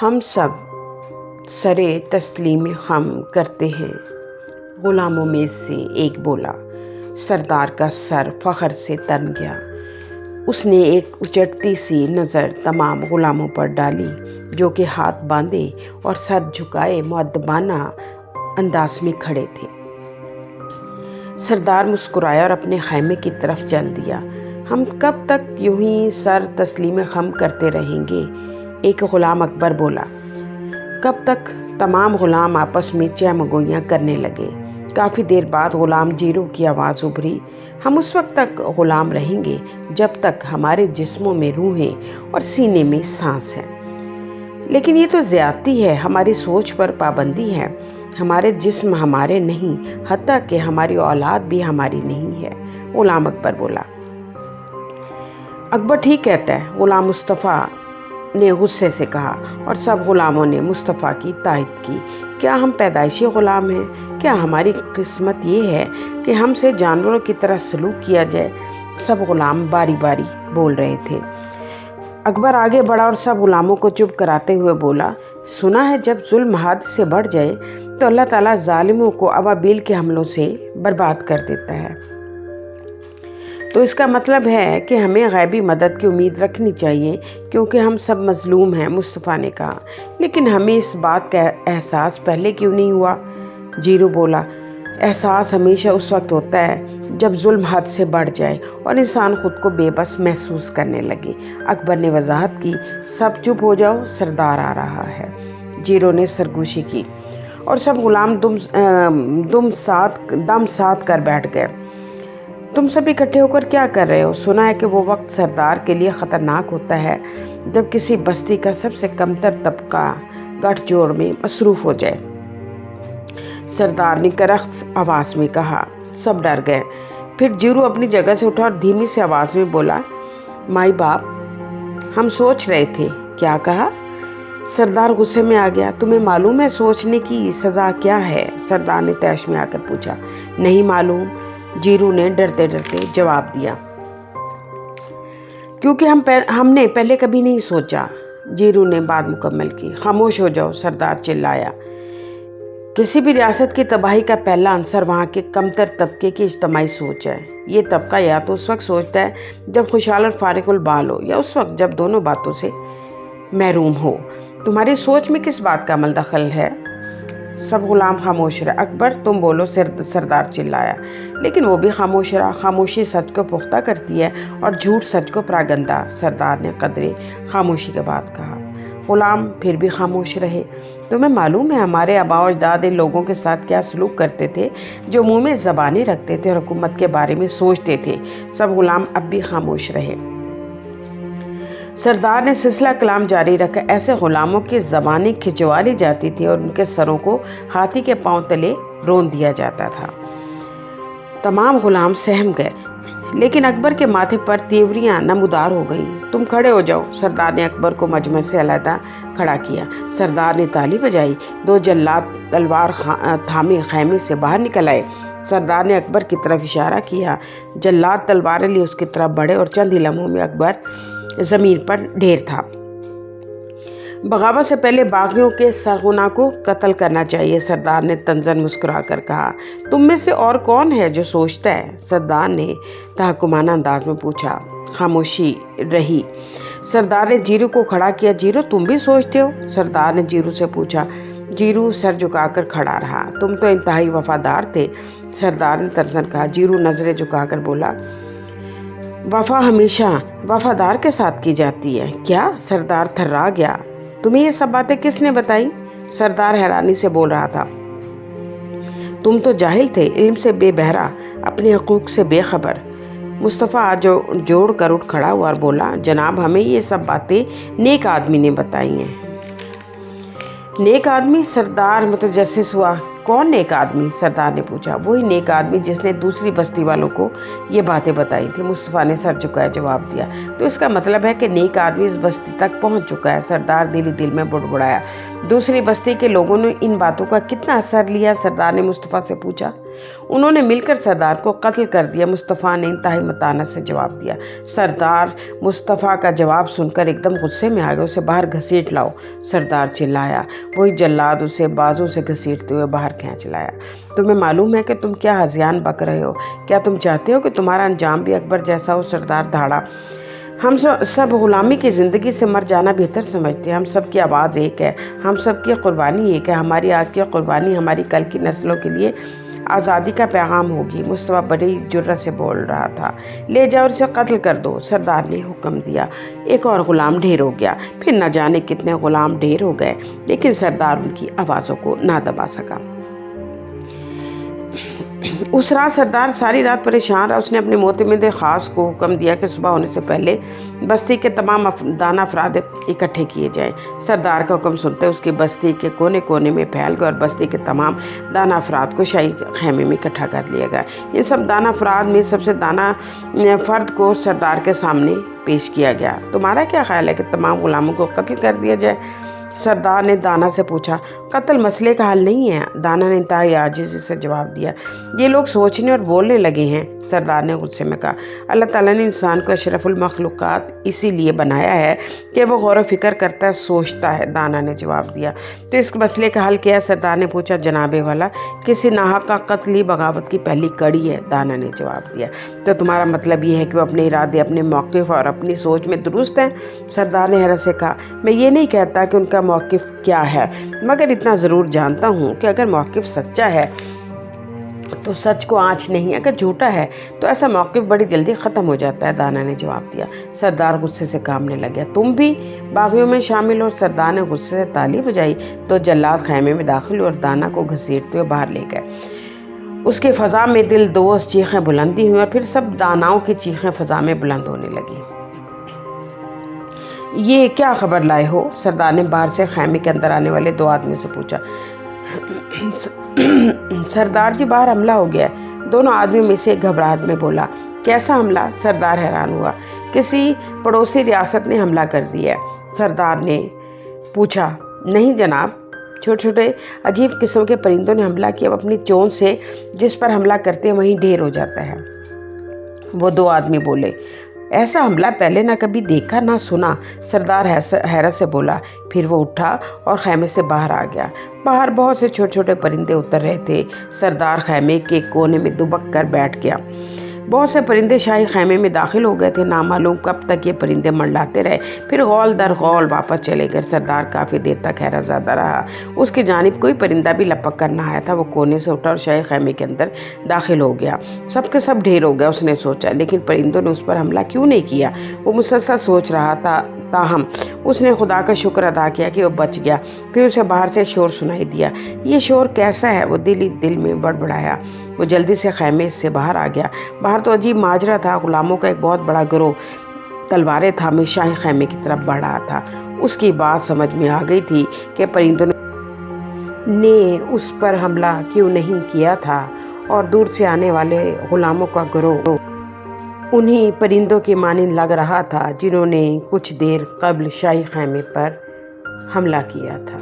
ہم سب سرے تسلیم خم کرتے ہیں، غلاموں میں سے ایک بولا۔ سردار کا سر فخر سے تن گیا۔ اس نے ایک اچٹتی سی نظر تمام غلاموں پر ڈالی جو کہ ہاتھ باندھے اور سر جھکائے مؤدبانہ انداز میں کھڑے تھے۔ سردار مسکرایا اور اپنے خیمے کی طرف چل دیا۔ ہم کب تک یوں ہی سر تسلیم خم کرتے رہیں گے؟ ایک غلام اکبر بولا۔ کب تک؟ تمام غلام آپس میں چہمگوئیاں کرنے لگے۔ کافی دیر بعد غلام جیرو کی آواز ابھری۔ ہم اس وقت تک غلام رہیں گے جب تک ہمارے جسموں میں روحیں اور سینے میں سانس ہے۔ لیکن یہ تو زیادتی ہے، ہماری سوچ پر پابندی ہے۔ ہمارے جسم ہمارے نہیں، حتیٰ کہ ہماری اولاد بھی ہماری نہیں ہے، غلام اکبر بولا۔ اکبر ٹھیک کہتا ہے، غلام مصطفیٰ نے غصے سے کہا، اور سب غلاموں نے مصطفیٰ کی تائید کی۔ کیا ہم پیدائشی غلام ہیں؟ کیا ہماری قسمت یہ ہے کہ ہم سے جانوروں کی طرح سلوک کیا جائے؟ سب غلام باری باری بول رہے تھے۔ اکبر آگے بڑھا اور سب غلاموں کو چپ کراتے ہوئے بولا، سنا ہے جب ظلم حد سے بڑھ جائے تو اللہ تعالیٰ ظالموں کو ابابیل کے حملوں سے برباد کر دیتا ہے۔ تو اس کا مطلب ہے کہ ہمیں غیبی مدد کی امید رکھنی چاہیے کیونکہ ہم سب مظلوم ہیں، مصطفیٰ نے کہا۔ لیکن ہمیں اس بات کا احساس پہلے کیوں نہیں ہوا؟ جیرو بولا، احساس ہمیشہ اس وقت ہوتا ہے جب ظلم حد سے بڑھ جائے اور انسان خود کو بے بس محسوس کرنے لگے۔ اکبر نے وضاحت کی، سب چپ ہو جاؤ، سردار آ رہا ہے۔ جیرو نے سرگوشی کی اور سب غلام دم ساتھ کر بیٹھ گئے۔ تم سب اکٹھے ہو کر کیا کر رہے ہو؟ سنا ہے کہ وہ وقت سردار کے لیے خطرناک ہوتا ہے جب کسی بستی کا سب سے کمتر طبقہ گٹھ جوڑ میں مصروف ہو جائے۔ سردار نے کرخت آواز میں کہا۔ سب ڈر گئے۔ پھر جیرو اپنی جگہ سے اٹھا اور دھیمی سی آواز میں بولا، مائی باپ، ہم سوچ رہے تھے۔ کیا کہا؟ سردار غصے میں آ گیا۔ تمہیں معلوم ہے سوچنے کی سزا کیا ہے؟ سردار نے طیش میں آ کر پوچھا۔ نہیں معلوم، جیرو نے ڈرتے ڈرتے جواب دیا۔ کیونکہ ہم نے پہلے کبھی نہیں سوچا، جیرو نے بات مکمل کی۔ خاموش ہو جاؤ، سردار چلایا۔ کسی بھی ریاست کی تباہی کا پہلا عنصر وہاں کے کمتر طبقے کی اجتماعی سوچ ہے۔ یہ طبقہ یا تو اس وقت سوچتا ہے جب خوشحال اور فارغ البال ہو، یا اس وقت جب دونوں باتوں سے محروم ہو۔ تمہاری سوچ میں کس بات کا عمل دخل ہے؟ سب غلام خاموش رہے۔ اکبر تم بولو، سردار چلایا۔ لیکن وہ بھی خاموش رہا۔ خاموشی سچ کو پختہ کرتی ہے اور جھوٹ سچ کو پراگندہ، سردار نے قدرے خاموشی کے بعد کہا۔ غلام پھر بھی خاموش رہے۔ تمہیں معلوم ہے ہمارے آباء و اجداد ان لوگوں کے ساتھ کیا سلوک کرتے تھے جو منہ میں زبانیں رکھتے تھے اور حکومت کے بارے میں سوچتے تھے؟ سب غلام اب بھی خاموش رہے۔ سردار نے سلسلہ کلام جاری رکھا۔ ایسے غلاموں کی زبانیں کھنچوا لی جاتی تھی اور ان کے سروں کو ہاتھی کے پاؤں تلے رون دیا جاتا تھا۔ تمام غلام سہم گئے، لیکن اکبر کے ماتھے پر تیوریاں نمودار ہو گئیں۔ تم کھڑے ہو جاؤ، سردار نے اکبر کو مجمع سے علیحدہ کھڑا کیا۔ سردار نے تالی بجائی۔ دو جلاد تلوار تھامے خیمے سے باہر نکل آئے۔ سردار نے اکبر کی طرف اشارہ کیا۔ جلاد تلواریں لیے اس کی طرف بڑھے اور چند ہی لمحوں میں اکبر زمین پر ڈھیر تھا۔ بغاوت سے پہلے باغیوں کے سرغنہ کو قتل کرنا چاہیے، سردار نے طنزاً مسکرا کر کہا۔ تم میں سے اور کون ہے جو سوچتا ہے؟ سردار نے تحکمانہ انداز میں پوچھا۔ خاموشی رہی۔ سردار نے جیرو کو کھڑا کیا۔ جیرو تم بھی سوچتے ہو؟ سردار نے جیرو سے پوچھا۔ جیرو سر جھکا کر کھڑا رہا۔ تم تو انتہائی وفادار تھے، سردار نے طنزاً کہا۔ جیرو نظریں جھکا کر بولا، وفا ہمیشہ وفادار کے ساتھ کی جاتی ہے۔ کیا؟ سردار تھرا گیا۔ تمہیں یہ سب باتیں کس نے بتائی؟ سردار حیرانی سے بول رہا تھا۔ تم تو جاہل تھے، علم سے بے بہرا، اپنے حقوق سے بے خبر۔ مصطفیٰ جوڑ کر اٹھ کھڑا ہوا اور بولا، جناب ہمیں یہ سب باتیں نیک آدمی نے بتائی ہیں۔ نیک آدمی؟ سردار متجسس ہوا۔ کون نیک آدمی؟ سردار نے پوچھا۔ وہی نیک آدمی جس نے دوسری بستی والوں کو یہ باتیں بتائی تھی، مصطفیٰ نے سر جھکائے جواب دیا۔ تو اس کا مطلب ہے کہ نیک آدمی اس بستی تک پہنچ چکا ہے، سردار دل ہی دل میں بڑبڑایا۔ دوسری بستی کے لوگوں نے ان باتوں کا کتنا اثر لیا؟ سردار نے مصطفیٰ سے پوچھا۔ انہوں نے مل کر سردار کو قتل کر دیا۔ مصطفیٰ نے انتہائی متانت سے جواب دیا۔ سردار مصطفیٰ کا جواب سن کر ایک دم غصے میں آ گئے۔ اسے باہر گھسیٹ لاؤ، سردار چلایا۔ وہی جلاد اسے بازو سے گھسیٹتے ہوئے باہر کھینچ لایا۔ تمہیں معلوم ہے کہ تم کیا ہذیان بک رہے ہو؟ کیا تم چاہتے ہو کہ تمہارا انجام بھی اکبر جیسا ہو؟ سردار دھاڑا۔ ہم سب غلامی کی زندگی سے مر جانا بہتر سمجھتے ہیں۔ ہم سب کی آواز ایک ہے، ہم سب کی قربانی ایک ہے۔ ہماری آج کی قربانی ہماری کل کی نسلوں کے لیے آزادی کا پیغام ہوگی۔ مصطفیٰ بڑی جرأت سے بول رہا تھا۔ لے جاؤ اور اسے قتل کر دو، سردار نے حکم دیا۔ ایک اور غلام ڈھیر ہو گیا، پھر نہ جانے کتنے غلام ڈھیر ہو گئے، لیکن سردار ان کی آوازوں کو نہ دبا سکا۔ اس رات سردار ساری رات پریشان رہا۔ اس نے اپنے معتمد خاص کو حکم دیا کہ صبح ہونے سے پہلے بستی کے تمام دانا افراد اکٹھے کیے جائیں۔ سردار کا حکم سنتے اس کی بستی کے کونے کونے میں پھیل گئے اور بستی کے تمام دانا افراد کو شاہی خیمے میں اکٹھا کر لیا گیا۔ ان سب دانا افراد میں سب سے دانا فرد کو سردار کے سامنے پیش کیا گیا۔ تمہارا کیا خیال ہے کہ تمام غلاموں کو قتل کر دیا جائے؟ سردار نے دانا سے پوچھا۔ قتل مسئلے کا حل نہیں ہے، دانا نے انتہائی عاجزی سے جواب دیا۔ یہ لوگ سوچنے اور بولنے لگے ہیں، سردار نے غصے میں کہا۔ اللہ تعالیٰ نے انسان کو اشرف المخلوقات اسی لیے بنایا ہے کہ وہ غور و فکر کرتا ہے، سوچتا ہے، دانا نے جواب دیا۔ تو اس مسئلے کا حل کیا ہے؟ سردار نے پوچھا۔ جناب والا، کسی ناحق کا قتل ہی بغاوت کی پہلی کڑی ہے، دانا نے جواب دیا۔ تو تمہارا مطلب یہ ہے کہ وہ اپنے ارادے، اپنے موقف اور اپنی سوچ میں درست ہیں؟ سردار نے حیرت سے کہا۔ میں یہ نہیں کہتا کہ ان کا موقف کیا ہے، مگر اتنا ضرور جانتا ہوں کہ اگر موقف سچا ہے تو سچ کو آنچ نہیں، اگر جھوٹا ہے تو ایسا موقف بڑی جلدی ختم ہو جاتا ہے، دانا نے جواب دیا۔ سردار غصے سے کامنے لگا۔ تم بھی باغیوں میں شامل ہو؟ سردار نے غصے سے تالی بجائی تو جلاد خیمے میں داخل ہوئے اور دانا کو گھسیٹتے ہوئے باہر لے گئے۔ اس کی فضا میں دل دوز چیخیں بلندی ہوئی اور پھر سب داناؤں کی چیخیں فضا میں بلند ہونے لگی۔ یہ کیا خبر لائے ہو؟ سردار نے باہر سے خیمے کے اندر آنے والے دو آدمیوں سے پوچھا۔ سردار جی، باہر حملہ ہو گیا ہے، دونوں آدمیوں میں سے ایک گھبراہٹ میں بولا۔ کیسا حملہ؟ سردار حیران ہوا۔ کسی پڑوسی ریاست نے حملہ کر دیا ہے، سردار نے پوچھا۔ نہیں جناب، چھوٹے چھوٹے عجیب قسم کے پرندوں نے حملہ کیا، وہ اپنی چونچ سے جس پر حملہ کرتے ہیں وہیں ڈھیر ہو جاتا ہے، وہ دو آدمی بولے۔ ایسا حملہ پہلے نہ کبھی دیکھا نہ سنا، سردار حیرت سے بولا۔ پھر وہ اٹھا اور خیمے سے باہر آ گیا۔ باہر بہت سے چھوٹے چھوٹے پرندے اتر رہے تھے۔ سردار خیمے کے کونے میں دبک کر بیٹھ گیا۔ بہت سے پرندے شاہی خیمے میں داخل ہو گئے تھے۔ نامعلوم کب تک یہ پرندے منڈلاتے رہے، پھر غول در غول واپس چلے گئے۔ سردار کافی دیر تک حیرت زدہ رہا۔ اس کی جانب کوئی پرندہ بھی لپک کر نہ آیا تھا۔ وہ کونے سے اٹھا اور شاہی خیمے کے اندر داخل ہو گیا۔ سب کے سب ڈھیر ہو گیا، اس نے سوچا، لیکن پرندوں نے اس پر حملہ کیوں نہیں کیا؟ وہ مسلسل سوچ رہا تھا۔ تاہم اس نے خدا کا شکر ادا کیا کہ وہ بچ گیا۔ پھر اسے باہر سے شور سنائی دیا۔ یہ شور کیسا ہے؟ وہ دل ہی دل میں بڑبڑایا۔ وہ جلدی سے خیمے سے باہر آ گیا۔ باہر تو عجیب ماجرا تھا۔ غلاموں کا ایک بہت بڑا گروہ تلواریں تھامے شاہی خیمے کی طرف بڑھ رہا تھا۔ اس کی بات سمجھ میں آ گئی تھی کہ پرندوں نے اس پر حملہ کیوں نہیں کیا تھا، اور دور سے آنے والے غلاموں کا گروہ انہی پرندوں کے مانند لگ رہا تھا جنہوں نے کچھ دیر قبل شاہی خیمے پر حملہ کیا تھا۔